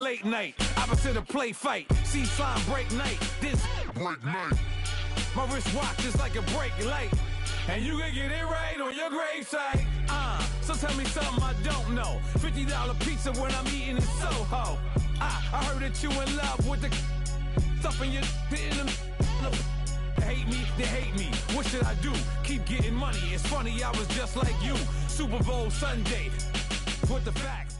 late night. Opposite of play fight. See slime break night. This break night. My wrist watch is like a brake light. And you can get it right on your gravesite. So tell me something I don't know. $50 pizza when I'm eating in Soho. I heard that you in love with the stuff in your hate me, they hate me. What should I do? Keep getting money. It's funny, I was just like you. Super Bowl Sunday. With the facts.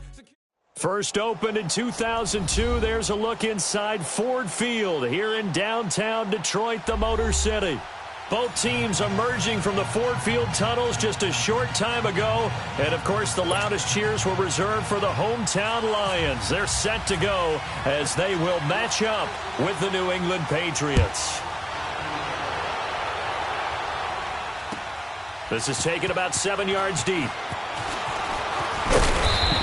First opened in 2002, there's a look inside Ford Field here in downtown Detroit, the Motor City. Both teams emerging from the Ford Field tunnels just a short time ago. And, of course, the loudest cheers were reserved for the hometown Lions. They're set to go as they will match up with the New England Patriots. This is taken about 7 yards deep.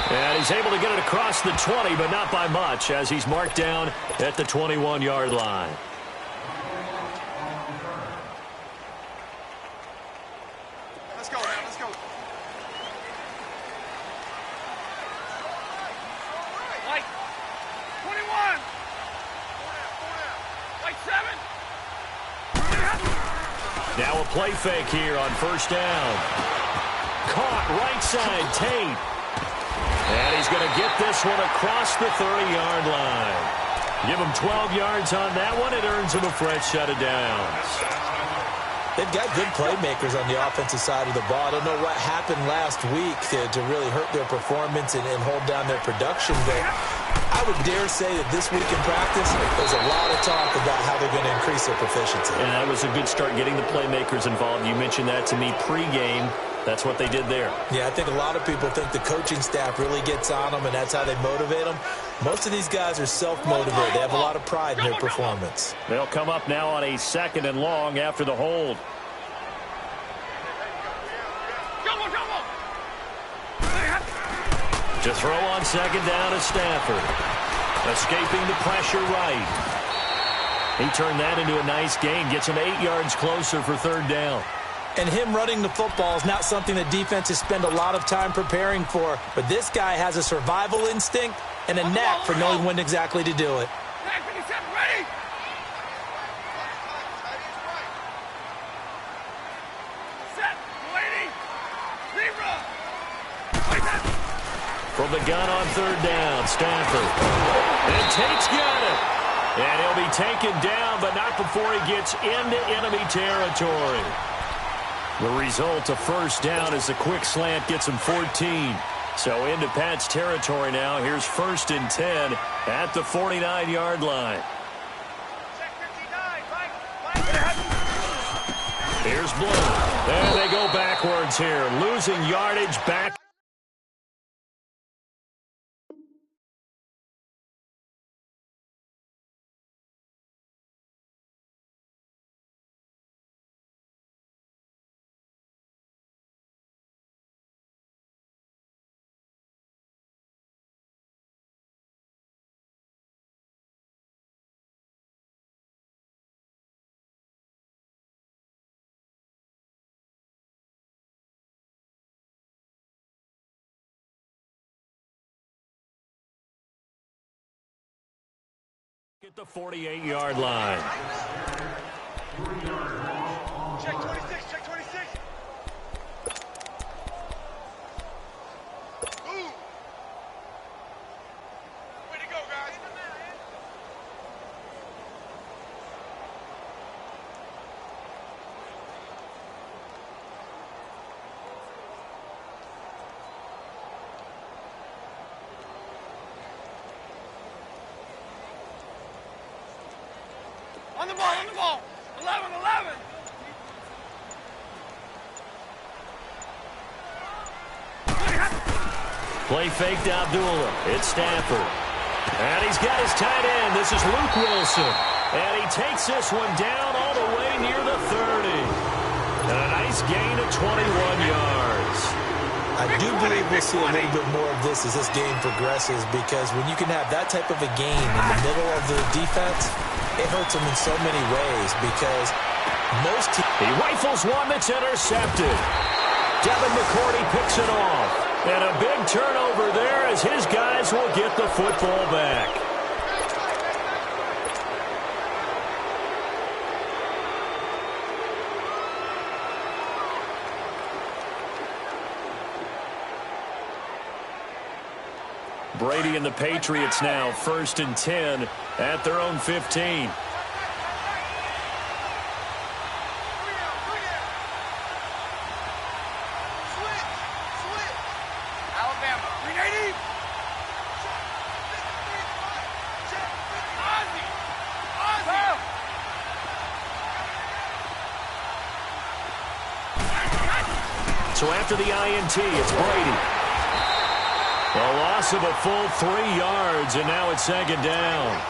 And he's able to get it across the 20, but not by much, as he's marked down at the 21-yard line. Let's go, man. Let's go. Like 21. Like 7. Now a play fake here on first down. Caught right side, Tate. And he's going to get this one across the 30-yard line. Give him 12 yards on that one. It earns him a fresh set of downs. They've got good playmakers on the offensive side of the ball. I don't know what happened last week to really hurt their performance and hold down their production, but I would dare say that this week in practice, there's a lot of talk about how they're going to increase their proficiency. And that was a good start getting the playmakers involved. You mentioned that to me pregame. That's what they did there. Yeah, I think a lot of people think the coaching staff really gets on them, and that's how they motivate them. Most of these guys are self-motivated. They have a lot of pride in their performance. They'll come up now on a 2nd and long after the hold. To throw on 2nd down to Stafford. Escaping the pressure right. He turned that into a nice gain. Gets him 8 yards closer for 3rd down. And him running the football is not something that defenses spend a lot of time preparing for. But this guy has a survival instinct and a knack for knowing when exactly to do it. From the gun on 3rd down, Stafford. And Tate's got it. And he'll be taken down, but not before he gets into enemy territory. The result of 1st down is a quick slant gets him 14. So into Pat's territory now. Here's 1st and 10 at the 49-yard line. Here's Blue. And they go backwards here, losing yardage back. At the 48-yard line. Check 26, check 26. Ooh. Way to go, guys. On the ball. 11. Play fake to Abdullah. It's Stafford. And he's got his tight end. This is Luke Wilson. And he takes this one down all the way near the 30. And a nice gain of 21 yards. I do believe we'll see a little bit more of this as this game progresses, because when you can have that type of a gain in the middle of the defense, it hurts them in so many ways, because most teams... He rifles one that's intercepted. Devin McCourty picks it off. And a big turnover there as his guys will get the football back. Brady and the Patriots now 1st and 10 at their own 15. Alabama, 380. So after the INT, it's Brady. A loss of a full 3 yards, and now it's 2nd down.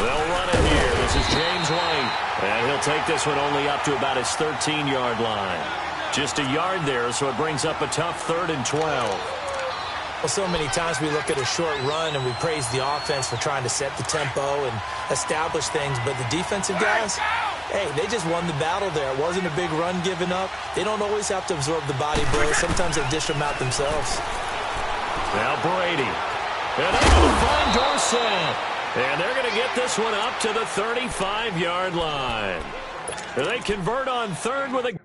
They'll run it here. This is James White. And he'll take this one only up to about his 13-yard line. Just a yard there, so it brings up a tough 3rd and 12. Well, so many times we look at a short run and we praise the offense for trying to set the tempo and establish things. But the defensive guys, hey, they just won the battle there. It wasn't a big run given up. They don't always have to absorb the body blows. Sometimes they dish them out themselves. Now Brady. And able to find Dorsett. And they're going to get this one up to the 35-yard line. They convert on 3rd with a...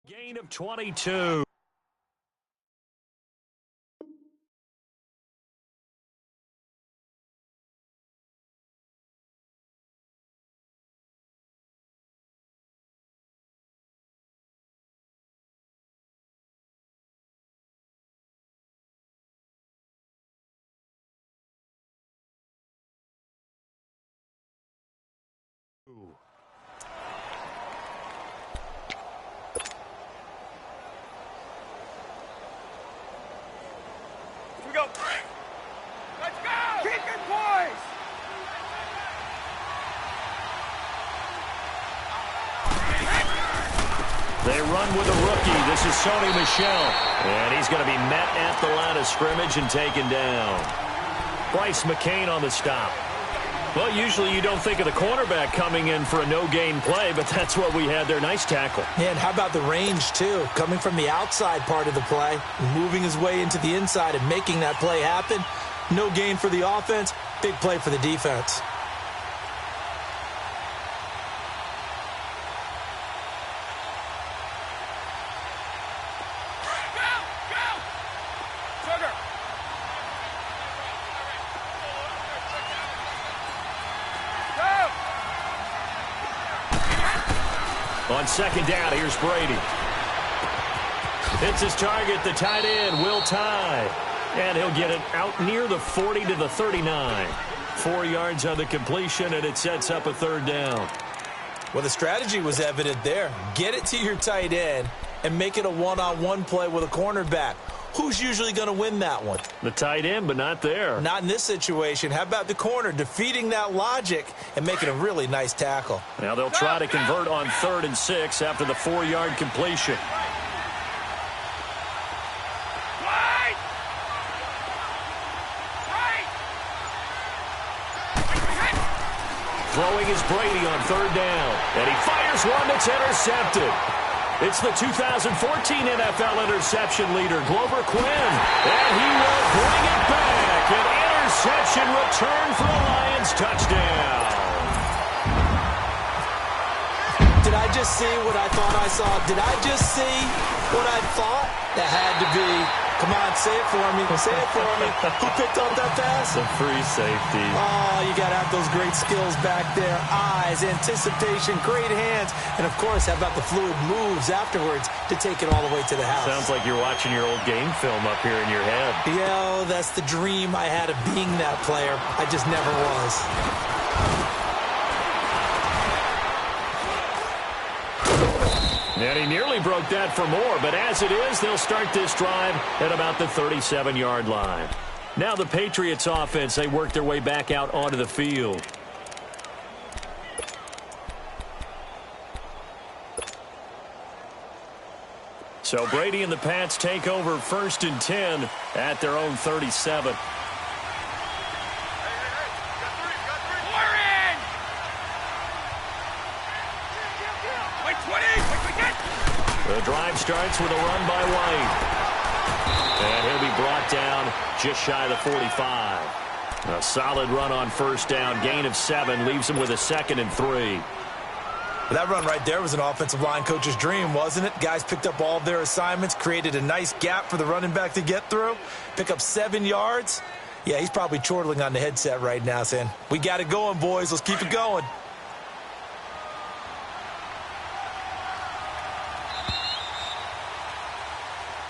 Gain of 22. Go. Let's go! Keep your poise! They run with a rookie. This is Sony Michel. And he's going to be met at the line of scrimmage and taken down. Bryce McCain on the stop. Well, usually you don't think of the cornerback coming in for a no-gain play, but that's what we had there. Nice tackle. Yeah, and how about the range, too? Coming from the outside part of the play, moving his way into the inside and making that play happen. No gain for the offense, big play for the defense. On 2nd down, here's Brady. It's his target, the tight end, Will Tye. And he'll get it out near the 40 to the 39. 4 yards on the completion, and it sets up a 3rd down. Well, the strategy was evident there. Get it to your tight end and make it a one-on-one play with a cornerback. Who's usually going to win that one? The tight end, but not there. Not in this situation. How about the corner defeating that logic and making a really nice tackle? Now they'll try to convert on 3rd and 6 after the 4-yard completion. Throwing is Brady on 3rd down. And he fires one that's intercepted. It's the 2014 NFL interception leader, Glover Quinn. And he will bring it back. An interception return for a Lions touchdown. Did I just see what I thought I saw? Did I just see what I thought? That had to be. Come on, say it for me. Say it for me. Who picked up that pass? The free safety. Oh, you got to have those great skills back there. Eyes, anticipation, great hands. And, of course, how about the fluid moves afterwards to take it all the way to the house? Sounds like you're watching your old game film up here in your head. Yo, that's the dream I had of being that player. I just never was. And he nearly broke that for more, but as it is, they'll start this drive at about the 37-yard line. Now the Patriots offense, they work their way back out onto the field. So Brady and the Pats take over 1st and 10 at their own 37. The drive starts with a run by White. And he'll be brought down just shy of the 45. A solid run on 1st down. Gain of 7 leaves him with a 2nd and 3. That run right there was an offensive line coach's dream, wasn't it? Guys picked up all of their assignments, created a nice gap for the running back to get through, pick up 7 yards. Yeah, he's probably chortling on the headset right now saying, we got it going, boys. Let's keep it going.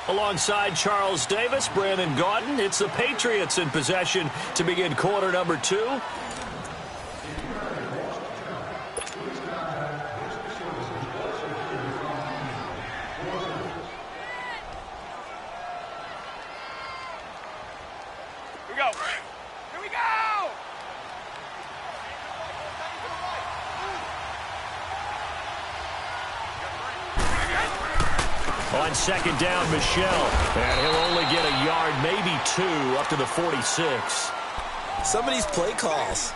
Alongside Charles Davis, Brandon Gaudin, it's the Patriots in possession to begin quarter number 2. On 2nd down, Michel. And he'll only get a yard, maybe 2, up to the 46. Some of these play calls,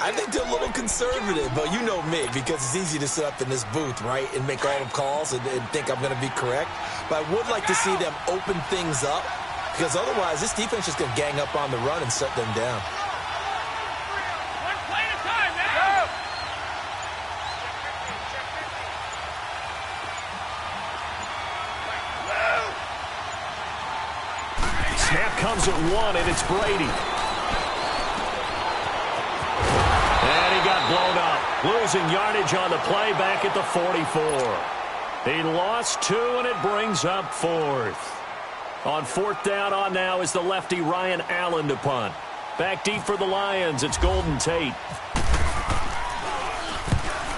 I think they're a little conservative, but you know me, because it's easy to sit up in this booth, right, and make all the calls and think I'm going to be correct. But I would like to see them open things up, because otherwise this defense is going to gang up on the run and shut them down. Snap comes at 1, and it's Brady. And he got blown up. Losing yardage on the play back at the 44. He lost 2, and it brings up 4th. On 4th down on now is the lefty Ryan Allen to punt. Back deep for the Lions, it's Golden Tate.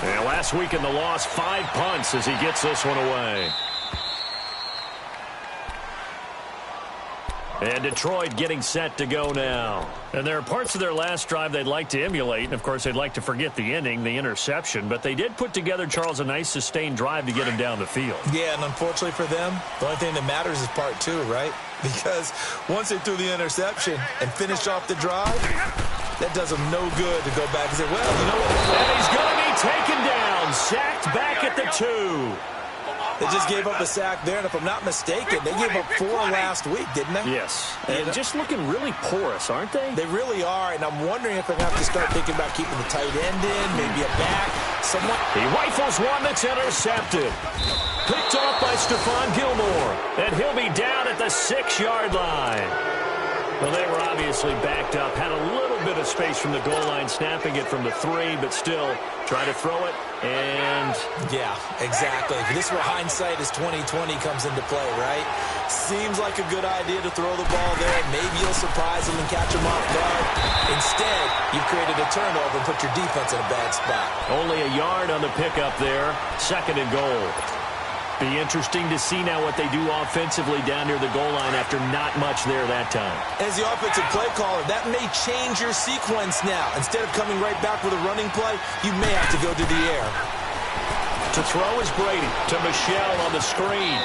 And last week in the loss, 5 punts as he gets this one away. And Detroit getting set to go now. And there are parts of their last drive they'd like to emulate. And, of course, they'd like to forget the ending, the interception. But they did put together, Charles, a nice sustained drive to get him down the field. Yeah, and unfortunately for them, the only thing that matters is part 2, right? Because once they threw the interception and finished off the drive, that does them no good to go back and say, well, you know what? And he's going to be taken down, sacked back at the 2. They just gave up a sack there, and if I'm not mistaken, they gave up 4 last week, didn't they? Yes. And just looking really porous, aren't they? They really are, and I'm wondering if they're going to have to start thinking about keeping the tight end in, maybe a back, someone. He rifles one that's intercepted. Picked off by Stephon Gilmore, and he'll be down at the 6-yard line. Well, they were obviously backed up, had a little bit of space from the goal line, snapping it from the 3, but still try to throw it, and... Yeah, exactly. This is where hindsight is 20/20 comes into play, right? Seems like a good idea to throw the ball there. Maybe you'll surprise them and catch them off guard. Instead, you've created a turnover and put your defense in a bad spot. Only a yard on the pickup there. 2nd and goal. Be interesting to see now what they do offensively down near the goal line after not much there that time. As the offensive play caller, that may change your sequence now. Instead of coming right back with a running play, you may have to go to the air. To throw is Brady to Michel on the screen.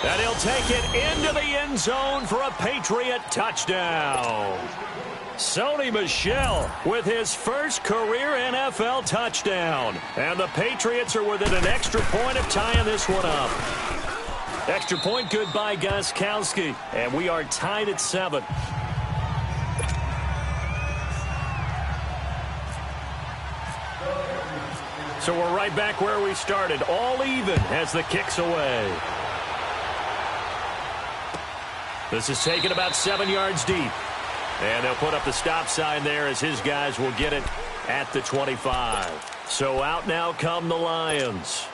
And he'll take it into the end zone for a Patriot touchdown. Sony Michel with his first career NFL touchdown. And the Patriots are within an extra point of tying this one up. Extra point good by Gostkowski. And we are tied at 7. So we're right back where we started. All even as the kick's away. This is taken about 7 yards deep. And they'll put up the stop sign there as his guys will get it at the 25. So out now come the Lions.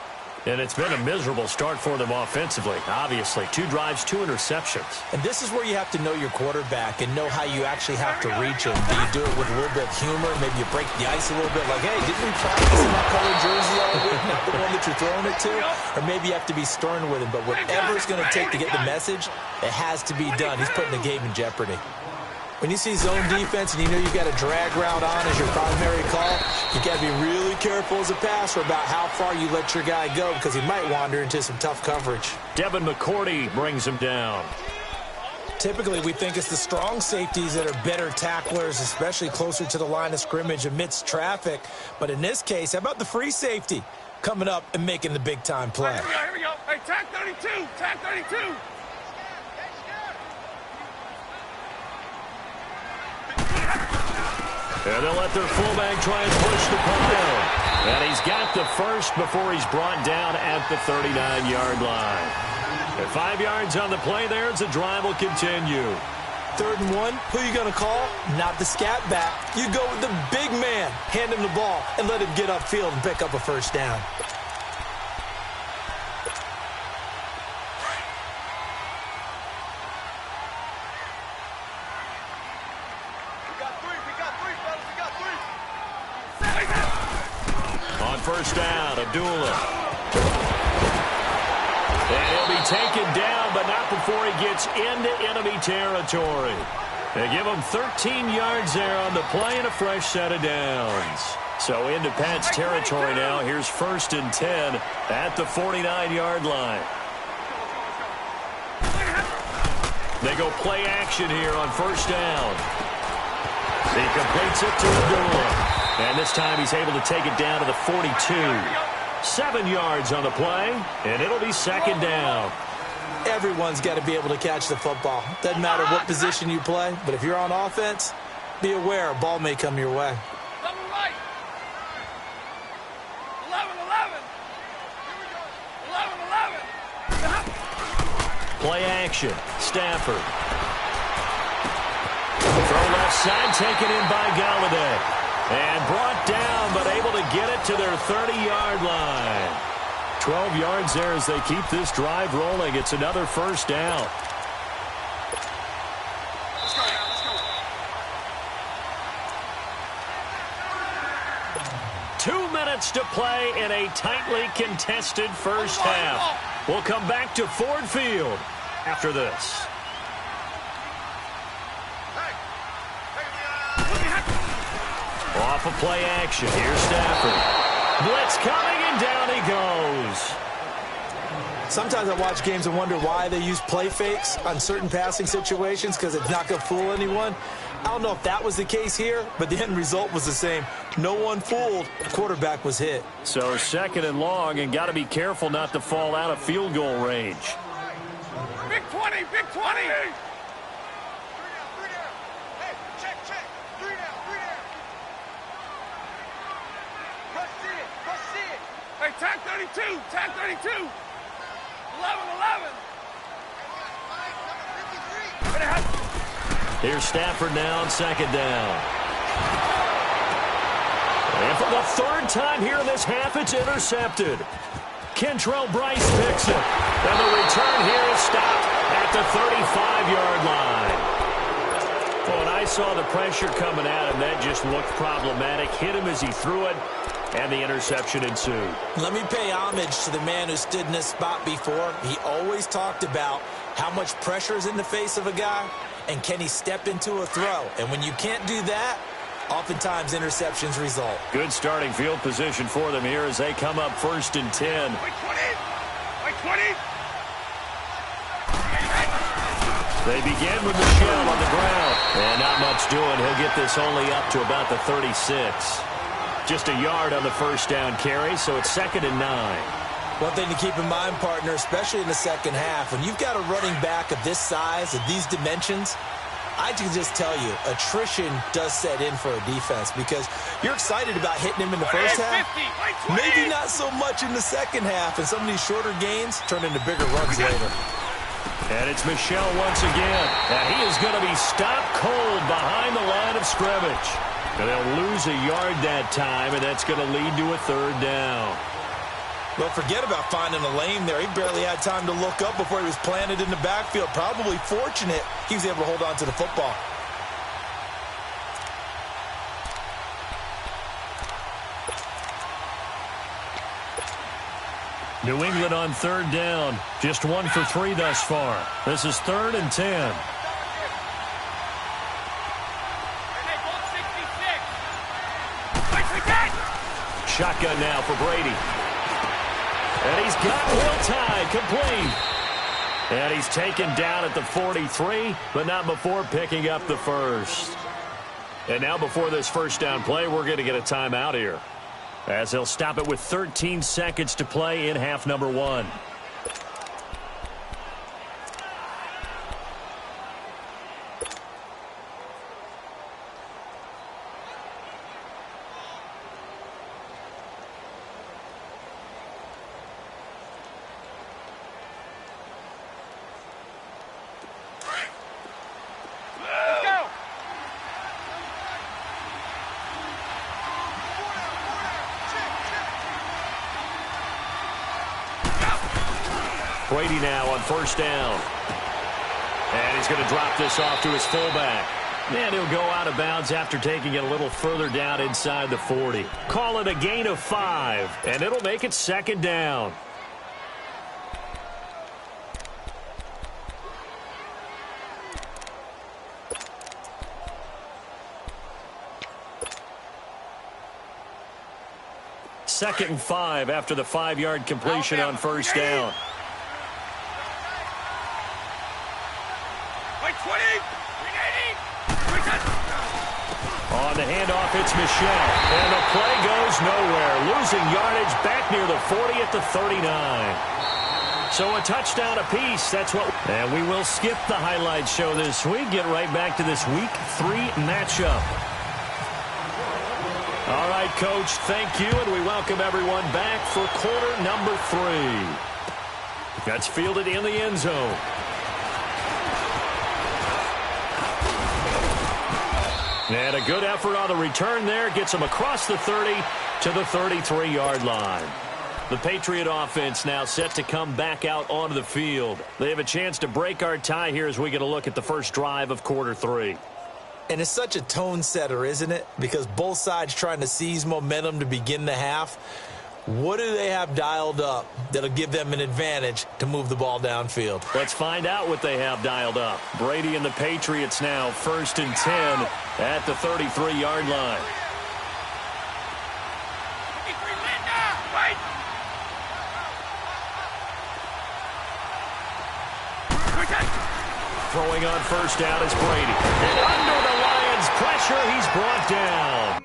And it's been a miserable start for them offensively, obviously. 2 drives, 2 interceptions. And this is where you have to know your quarterback and know how you actually have to reach him. Do you do it with a little bit of humor? Maybe you break the ice a little bit like, hey, didn't we practice in that colored jersey all week, not the one that you're throwing it to? Or maybe you have to be stern with him. But whatever it's going to take to get the message, it has to be done. He's putting the game in jeopardy. When you see zone defense and you know you've got a drag route on as your primary call, you got to be really careful as a passer about how far you let your guy go because he might wander into some tough coverage. Devin McCourty brings him down. Typically, we think it's the strong safeties that are better tacklers, especially closer to the line of scrimmage amidst traffic. But in this case, how about the free safety coming up and making the big-time play? Here we go. Hey, tag 32. Tag 32. And they'll let their fullback try and push the pile. And he's got the first before he's brought down at the 39-yard line. At 5 yards on the play there as the drive will continue. 3rd and 1, who you going to call? Not the scat back. You go with the big man. Hand him the ball and let him get upfield and pick up a first down. First down, Abdullah. And he'll be taken down, but not before he gets into enemy territory. They give him 13 yards there on the play and a fresh set of downs. So into Pat's territory now. Here's 1st and 10 at the 49-yard line. They go play action here on 1st down. He completes it to Abdullah. And this time he's able to take it down to the 42. 7 yards on the play, and it'll be 2nd down. Everyone's got to be able to catch the football. Doesn't matter what position you play, but if you're on offense, be aware a ball may come your way. Double right. 11-11. Here we go. 11-11. Play action. Stafford. Throw left side, taken in by Galladay. And brought down, but able to get it to their 30-yard line. 12 yards there as they keep this drive rolling. It's another 1st down. Let's go now, let's go. 2 minutes to play in a tightly contested first half. We'll come back to Ford Field after this. Off of play action. Here's Stafford. Blitz coming, and down he goes. Sometimes I watch games and wonder why they use play fakes on certain passing situations because it's not going to fool anyone. I don't know if that was the case here, but the end result was the same. No one fooled. The quarterback was hit. So 2nd and long, and got to be careful not to fall out of field goal range. Big 20, big 20. Hey, tag 32, tag 32. 11-11. Here's Stafford now on 2nd down. And for the 3rd time here in this half, it's intercepted. Kentrell Bryce picks it. And the return here is stopped at the 35-yard line. Well, when I saw the pressure coming at him, that just looked problematic. Hit him as he threw it. And the interception ensued. Let me pay homage to the man who stood in this spot before. He always talked about how much pressure is in the face of a guy and can he step into a throw. And when you can't do that, oftentimes interceptions result. Good starting field position for them here as they come up 1st and 10. Like 20. Like 20. They begin with Michelle on the ground. And not much doing. He'll get this only up to about the 36. Just a yard on the 1st down carry, so it's 2nd and 9. One thing to keep in mind, partner, especially in the second half, when you've got a running back of this size, of these dimensions, I can just tell you, attrition does set in for a defense because you're excited about hitting him in the first half. Maybe not so much in the second half, and some of these shorter gains turn into bigger runs later. And it's Michel once again. And he is going to be stopped cold behind the line of scrimmage. And they'll lose a yard that time, and that's going to lead to a third down. Well, forget about finding a lane there. He barely had time to look up before he was planted in the backfield. Probably fortunate he was able to hold on to the football. New England on third down. Just 1 for 3 thus far. This is 3rd and 10. Shotgun now for Brady. And he's got one tied, complete. And he's taken down at the 43, but not before picking up the first. And now before this first down play, we're going to get a timeout here, as they'll stop it with 13 seconds to play in half number 1. Brady now on first down. And he's going to drop this off to his fullback. And he'll go out of bounds after taking it a little further down inside the 40. Call it a gain of 5, and it'll make it 2nd down. Second and 5 after the 5-yard completion on first down. On the handoff, it's Michel. And the play goes nowhere. Losing yardage back near the 40 at the 39. So a touchdown apiece. That's what. And we will skip the highlight show this week. Get right back to this Week 3 matchup. All right, Coach, thank you. And we welcome everyone back for quarter number 3. That's fielded in the end zone. And a good effort on the return there. Gets him across the 30 to the 33-yard line. The Patriot offense now set to come back out onto the field. They have a chance to break our tie here as we get a look at the first drive of quarter 3. And it's such a tone setter, isn't it? Because both sides trying to seize momentum to begin the half. What do they have dialed up that'll give them an advantage to move the ball downfield? Let's find out what they have dialed up. Brady and the Patriots now 1st and 10 at the 33-yard line. Throwing on first down is Brady. And under the Lions' pressure, he's brought down.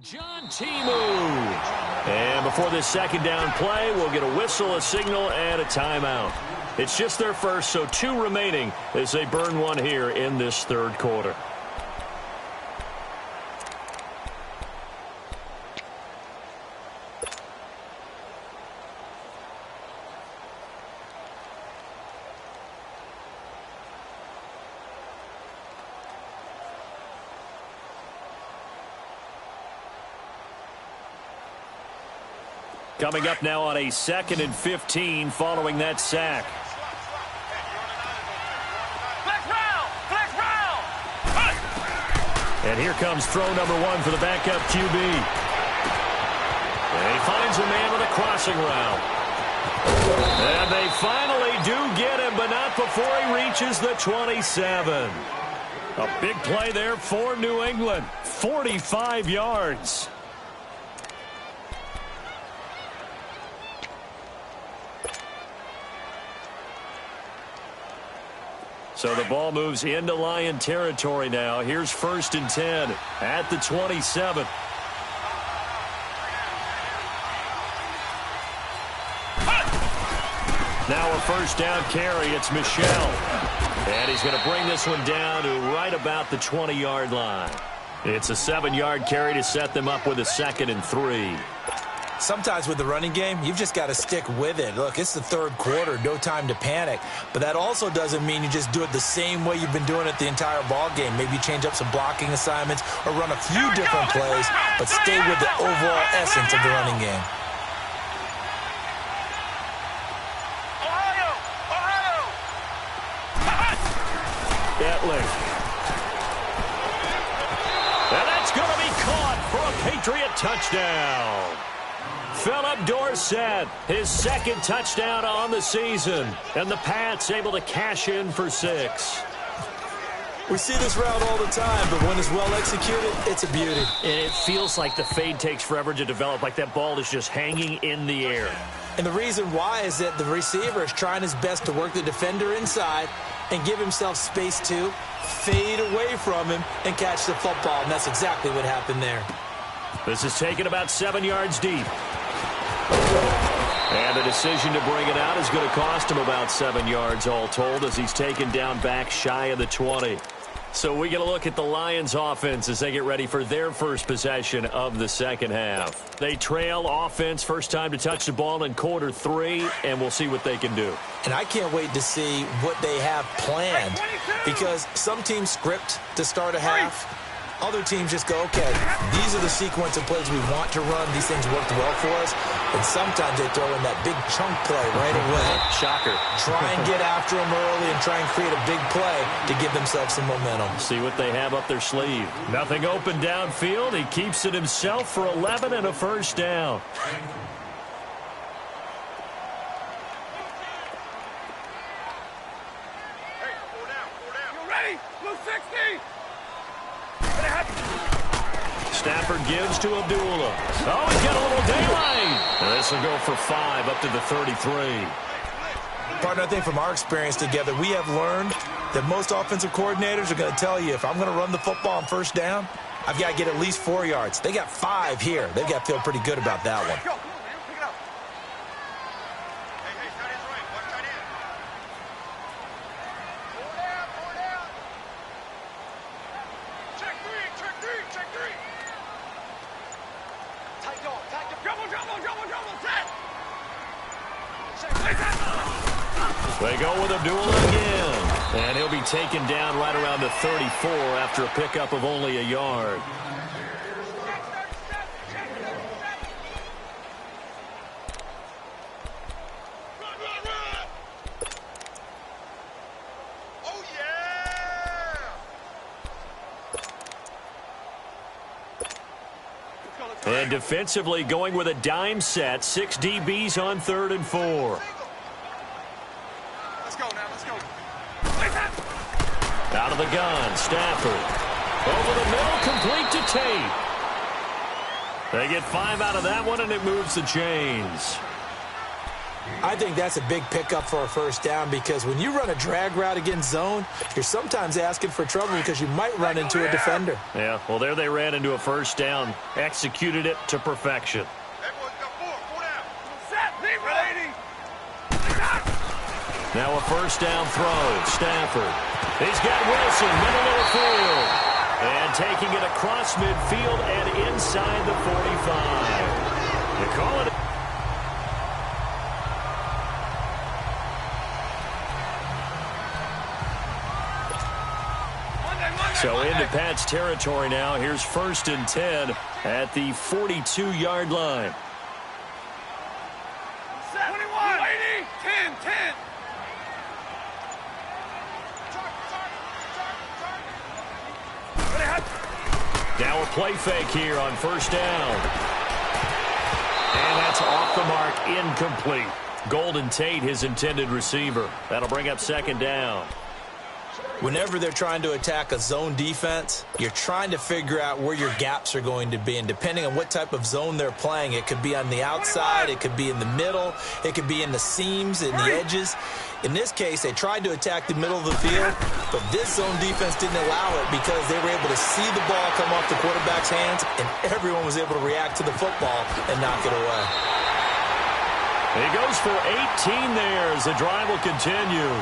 John Timu. And before this second down play, we'll get a whistle, a signal, and a timeout. It's just their first, so 2 remaining as they burn one here in this third quarter. Coming up now on a 2nd and 15 following that sack. And here comes throw number 1 for the backup QB. And he finds a man with a crossing route. And they finally do get him, but not before he reaches the 27. A big play there for New England. 45 yards. So the ball moves into Lion territory now. Here's 1st and 10 at the 27. Now a first down carry. It's Michel. And he's going to bring this one down to right about the 20-yard line. It's a 7-yard carry to set them up with a 2nd and 3. Sometimes with the running game, you've just got to stick with it. Look, it's the 3rd quarter, no time to panic. But that also doesn't mean you just do it the same way you've been doing it the entire ball game. Maybe change up some blocking assignments or run a few different plays, but stay with the overall essence of the running game. Etling. And that's going to be caught for a Patriot touchdown. Philip Dorsett, his 2nd touchdown on the season. And the Pats able to cash in for 6. We see this route all the time, but when it's well executed, it's a beauty. And it feels like the fade takes forever to develop, like that ball is just hanging in the air. And the reason why is that the receiver is trying his best to work the defender inside and give himself space to fade away from him and catch the football. And that's exactly what happened there. This is taken about 7 yards deep. And the decision to bring it out is going to cost him about 7 yards all told as he's taken down back shy of the 20. So we get a look at the Lions offense as they get ready for their first possession of the second half. They trail offense, first time to touch the ball in quarter 3, and we'll see what they can do. And I can't wait to see what they have planned, because some teams script to start a half. Other teams just go, okay, these are the sequence of plays we want to run. These things worked well for us. And sometimes they throw in that big chunk play right away. Shocker. Try and get after them early and try and create a big play to give themselves some momentum. See what they have up their sleeve. Nothing open downfield. He keeps it himself for 11 and a first down. Stafford gives to Abdullah. Oh, he's got a little daylight. And this will go for 5 up to the 33. Partner, I think from our experience together, we have learned that most offensive coordinators are going to tell you, if I'm going to run the football on first down, I've got to get at least 4 yards. They got 5 here. They've got to feel pretty good about that one. They go with Abdullah again. And he'll be taken down right around the 34 after a pickup of only a yard. And defensively going with a dime set. 6 DBs on 3rd and 4. Out of the gun, Stafford. Over the middle, complete to Tate. They get 5 out of that one, and it moves the chains. I think that's a big pickup for a first down, because when you run a drag route against zone, you're sometimes asking for trouble because you might run into a defender. Yeah, well, there they ran into a first down. Executed it to perfection. Now a first down throw. Stafford. He's got Wilson, middle of the field. And taking it across midfield and inside the 45. They call it. So into Pat's territory now. Here's 1st and 10 at the 42-yard line. 21, 10, 10. Now a play fake here on first down. And that's off the mark, incomplete. Golden Tate, his intended receiver. That'll bring up 2nd down. Whenever they're trying to attack a zone defense, you're trying to figure out where your gaps are going to be. And depending on what type of zone they're playing, it could be on the outside, it could be in the middle, it could be in the seams, in the edges. In this case, they tried to attack the middle of the field, but this zone defense didn't allow it because they were able to see the ball come off the quarterback's hands, and everyone was able to react to the football and knock it away. He goes for 18 there as the drive will continue.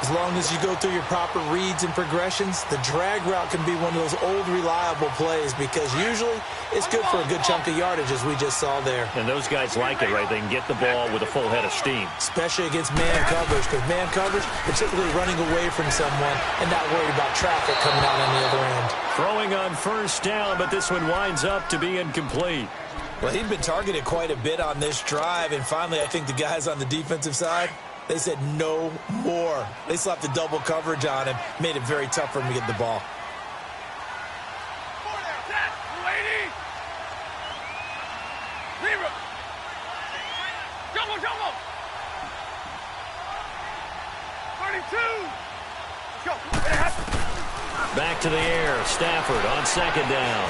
As long as you go through your proper reads and progressions, the drag route can be one of those old reliable plays because usually it's good for a good chunk of yardage, as we just saw there. And those guys like it, right? They can get the ball with a full head of steam. Especially against man coverage, because man coverage, particularly running away from someone and not worried about traffic coming out on the other end. Throwing on first down, but this one winds up to be incomplete. Well, he'd been targeted quite a bit on this drive, and finally I think the guys on the defensive side, they said no more. They slapped the double coverage on him, made it very tough for him to get the ball. Back to the air. Stafford on second down.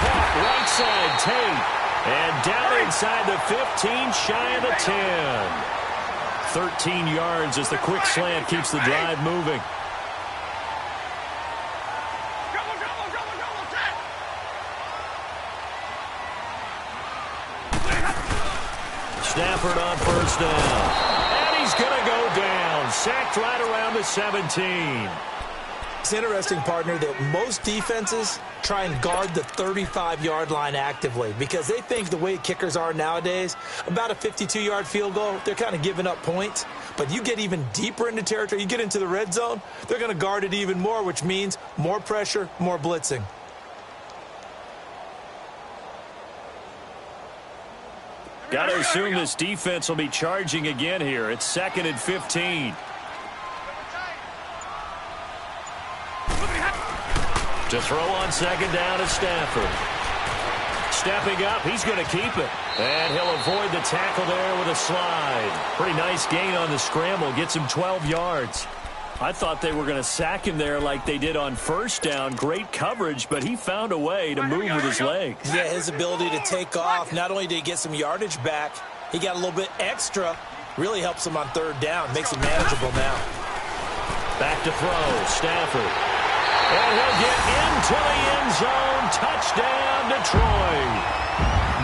Caught right side, Tate. And down inside the 15, shy of the 10. 13 yards as the quick slant keeps the drive moving. Stafford on first down. And he's going to go down. Sacked right around the 17. It's interesting, partner, that most defenses try and guard the 35-yard line actively because they think the way kickers are nowadays, about a 52-yard field goal, they're kind of giving up points. But you get even deeper into territory, you get into the red zone, they're going to guard it even more, which means more pressure, more blitzing. Got to assume this defense will be charging again here. It's 2nd and 15. To throw on second down is Stafford. Stepping up, he's going to keep it. And he'll avoid the tackle there with a slide. Pretty nice gain on the scramble. Gets him 12 yards. I thought they were going to sack him there like they did on first down. Great coverage, but he found a way to move with his legs. Yeah, his ability to take off. Not only did he get some yardage back, he got a little bit extra. Really helps him on third down. Makes it manageable now. Back to throw. Stafford. And he'll get into the end zone. Touchdown, Detroit.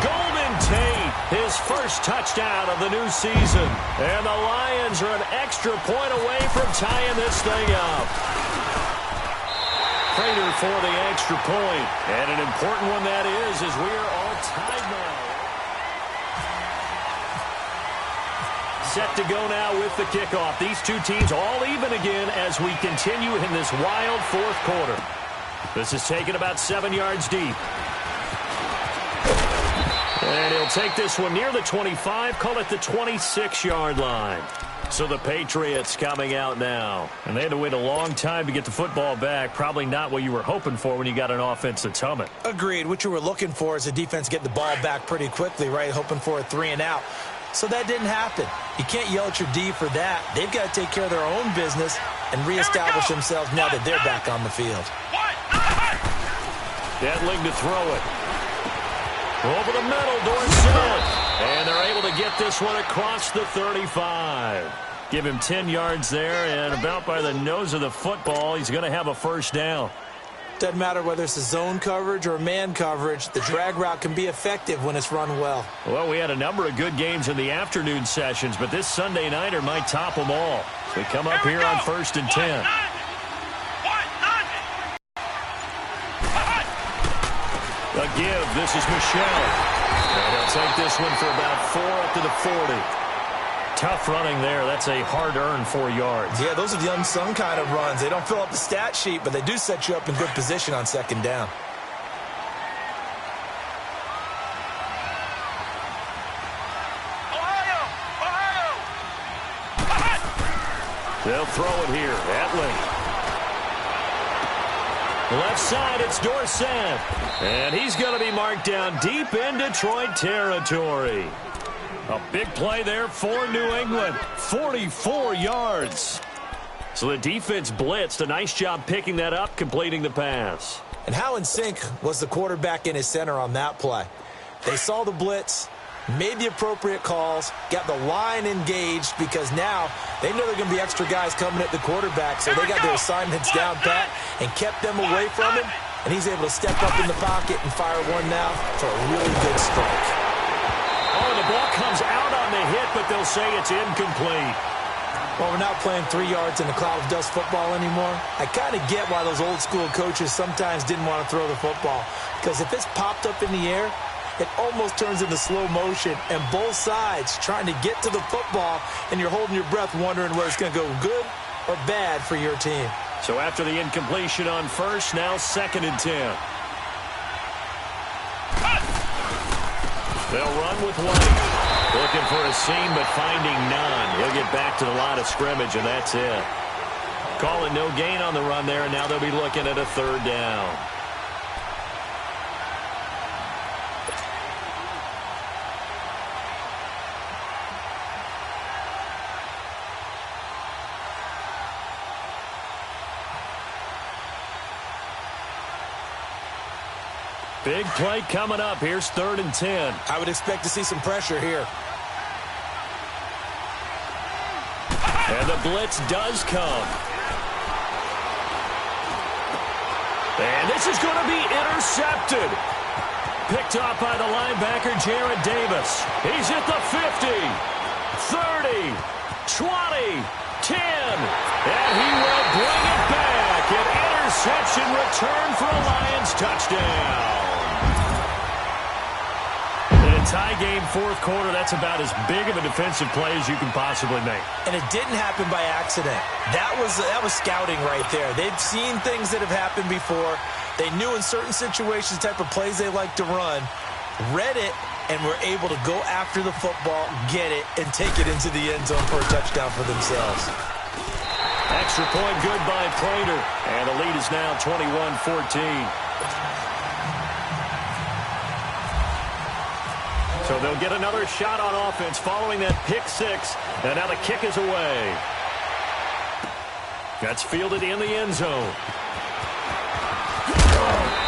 Golden Tate, his first touchdown of the new season. And the Lions are an extra point away from tying this thing up. Prater for the extra point. And an important one that is, as we are all tied now. Set to go now with the kickoff. These two teams all even again as we continue in this wild fourth quarter. This is taken about 7 yards deep. And he'll take this one near the 25, call it the 26-yard line. So the Patriots coming out now. And they had to wait a long time to get the football back. Probably not what you were hoping for when you got an offense that's humming. Agreed. What you were looking for is the defense get the ball back pretty quickly, right? Hoping for a 3-and-out. So that didn't happen. You can't yell at your D for that. They've got to take care of their own business and reestablish themselves now that they're back on the field. Deadling to throw it. Over the middle, Dorsett. And they're able to get this one across the 35. Give him 10 yards there, and about by the nose of the football, he's going to have a first down. Doesn't matter whether it's a zone coverage or man coverage, the drag route can be effective when it's run well. Well, we had a number of good games in the afternoon sessions, but this Sunday nighter might top them all. So we come up here on 1st and 10. A give, this is Michelle. And he'll take this one for about 4 up to the 40. Tough running there. That's a hard-earned 4 yards. Yeah, those are the unsung kind of runs. They don't fill up the stat sheet, but they do set you up in good position on second down. They'll throw it here. Etling. Left side, it's Dorsett. And he's going to be marked down deep in Detroit territory. A big play there for New England. 44 yards. So the defense blitzed. A nice job picking that up, completing the pass. And how in sync was the quarterback in his center on that play? They saw the blitz, made the appropriate calls, got the line engaged because now they know there are going to be extra guys coming at the quarterback, so they got their assignments down pat and kept them away from him, and he's able to step up in the pocket and fire one now for a really good strike. Oh, the ball comes out on the hit, but they'll say it's incomplete. Well, we're not playing 3 yards in a cloud of dust football anymore. I kind of get why those old school coaches sometimes didn't want to throw the football, because if it's popped up in the air, it almost turns into slow motion, and both sides trying to get to the football, and you're holding your breath wondering whether it's going to go good or bad for your team. So after the incompletion on first, now 2nd and 10. They'll run with White. Looking for a seam, but finding none. He'll get back to the line of scrimmage, and that's it. Calling no gain on the run there, and now they'll be looking at a 3rd down. Big play coming up. Here's 3rd and 10. I would expect to see some pressure here. And the blitz does come. And this is going to be intercepted. Picked off by the linebacker, Jared Davis. He's at the 50, 30, 20, 10. And he will bring it back. An interception return for a Lions touchdown. Tie game, 4th quarter. That's about as big of a defensive play as you can possibly make. And it didn't happen by accident. That was scouting right there. They'd seen things that have happened before. They knew in certain situations the type of plays they like to run, read it, and were able to go after the football, get it, and take it into the end zone for a touchdown for themselves. Extra point good by Prater. And the lead is now 21-14. So they'll get another shot on offense following that pick 6. And now the kick is away. That's fielded in the end zone.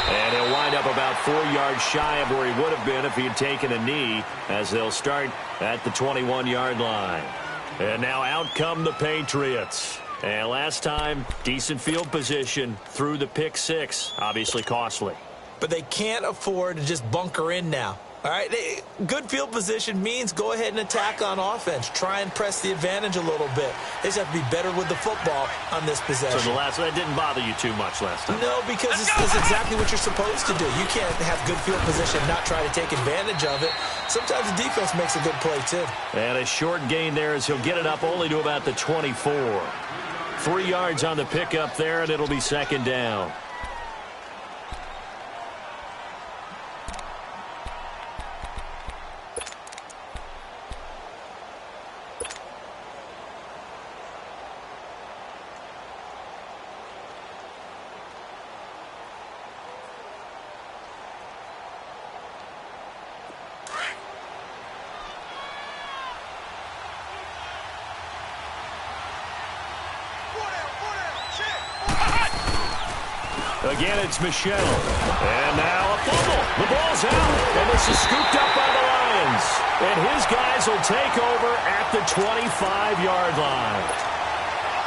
And he'll wind up about 4 yards shy of where he would have been if he had taken a knee, as they'll start at the 21-yard line. And now out come the Patriots. And last time, decent field position through the pick 6. Obviously costly. But they can't afford to just bunker in now. All right, good field position means go ahead and attack on offense. Try and press the advantage a little bit. They just have to be better with the football on this possession. So that didn't bother you too much last time? No, because it's exactly what you're supposed to do. You can't have good field position and not try to take advantage of it. Sometimes the defense makes a good play, too. And a short gain there as he'll get it up only to about the 24. 3 yards on the pickup there, and it'll be 2nd down. Again, it's Michelle. And now a fumble. The ball's out. And this is scooped up by the Lions. And his guys will take over at the 25-yard line.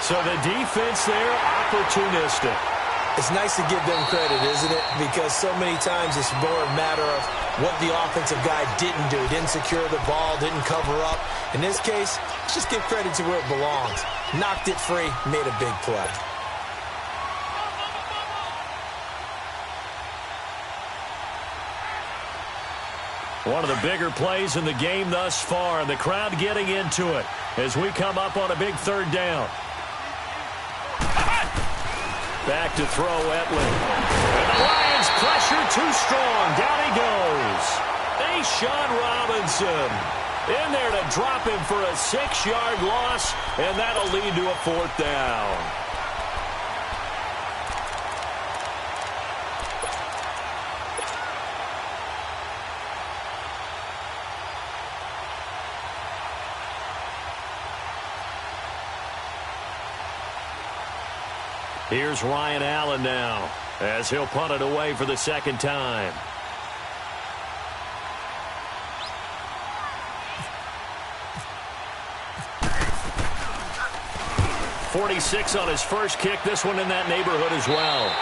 So the defense there, opportunistic. It's nice to give them credit, isn't it? Because so many times it's more a matter of what the offensive guy didn't do. Didn't secure the ball, didn't cover up. In this case, let's just give credit to where it belongs. Knocked it free, made a big play. One of the bigger plays in the game thus far, and the crowd getting into it as we come up on a big 3rd down. Back to throw Etling. And the Lions pressure too strong. Down he goes. Sean Robinson in there to drop him for a 6-yard loss, and that'll lead to a 4th down. Here's Ryan Allen now, as he'll punt it away for the second time. 46 on his first kick. This one in that neighborhood as well.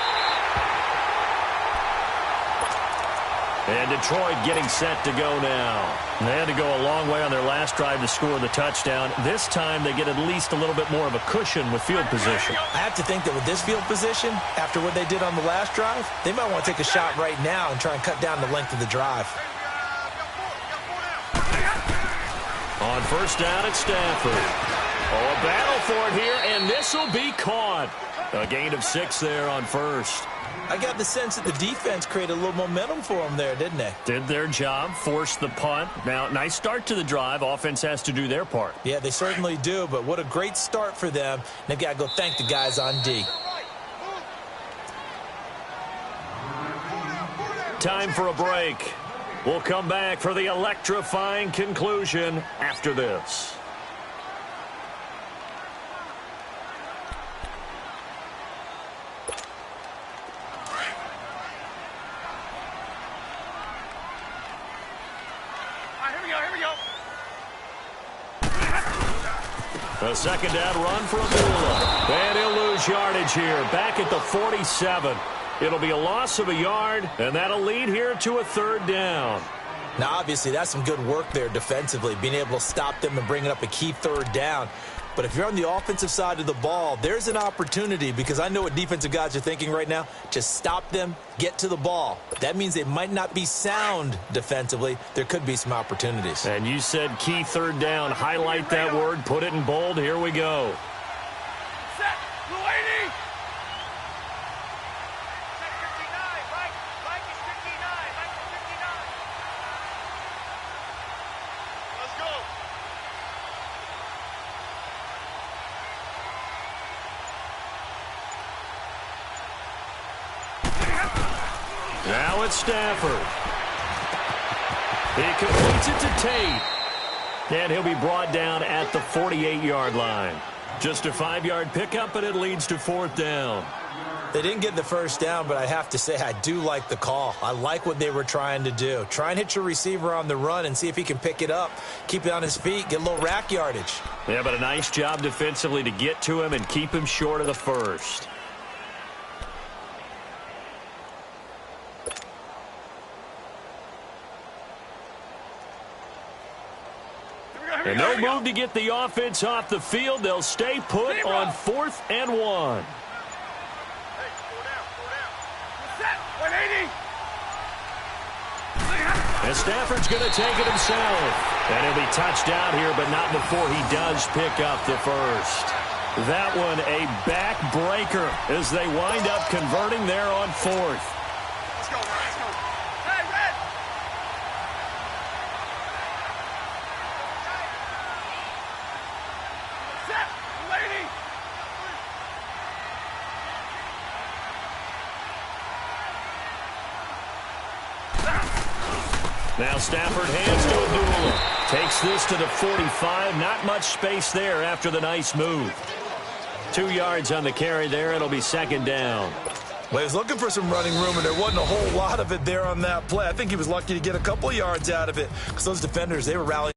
And Detroit getting set to go now. They had to go a long way on their last drive to score the touchdown. This time they get at least a little bit more of a cushion with field position. I have to think that with this field position, after what they did on the last drive, they might want to take a shot right now and try and cut down the length of the drive. On first down at Stafford. Oh, a battle for it here, and this will be caught. A gain of 6 there on first. I got the sense that the defense created a little momentum for them there, didn't they? Did their job, forced the punt. Now, nice start to the drive. Offense has to do their part. Yeah, they certainly do, but what a great start for them. They've got to go thank the guys on D. Time for a break. We'll come back for the electrifying conclusion after this. A second down run for Abdullah. And he'll lose yardage here. Back at the 47. It'll be a loss of a yard, and that'll lead here to a third down. Now, obviously, that's some good work there defensively, being able to stop them and bringing up a key third down. But if you're on the offensive side of the ball, there's an opportunity, because I know what defensive guys are thinking right now. Just stop them, get to the ball. That means they might not be sound defensively. There could be some opportunities. And you said key third down. Highlight that word. Put it in bold. Here we go. Set. Blue 80. Let's go. Now it's Stafford. He completes it to Tate. And he'll be brought down at the 48-yard line. Just a 5-yard pickup, and it leads to fourth down. They didn't get the first down, but I have to say I do like the call. I like what they were trying to do. Try and hit your receiver on the run and see if he can pick it up. Keep it on his feet, get a little rack yardage. Yeah, but a nice job defensively to get to him and keep him short of the first. And no move to get the offense off the field. They'll stay put on 4th and 1. Hey, slow down. Set. 180. And Stafford's going to take it himself. And he'll be touched out here, but not before he does pick up the first. That one a backbreaker as they wind up converting there on 4th. Let's go, man. Let's go. Hey, Red. Set. Lady. Now Stafford hands to Abdullah. Takes this to the 45. Not much space there after the nice move. 2 yards on the carry there. It'll be second down. Well, he was looking for some running room, and there wasn't a whole lot of it there on that play. I think he was lucky to get a couple of yards out of it because those defenders, they were rallying.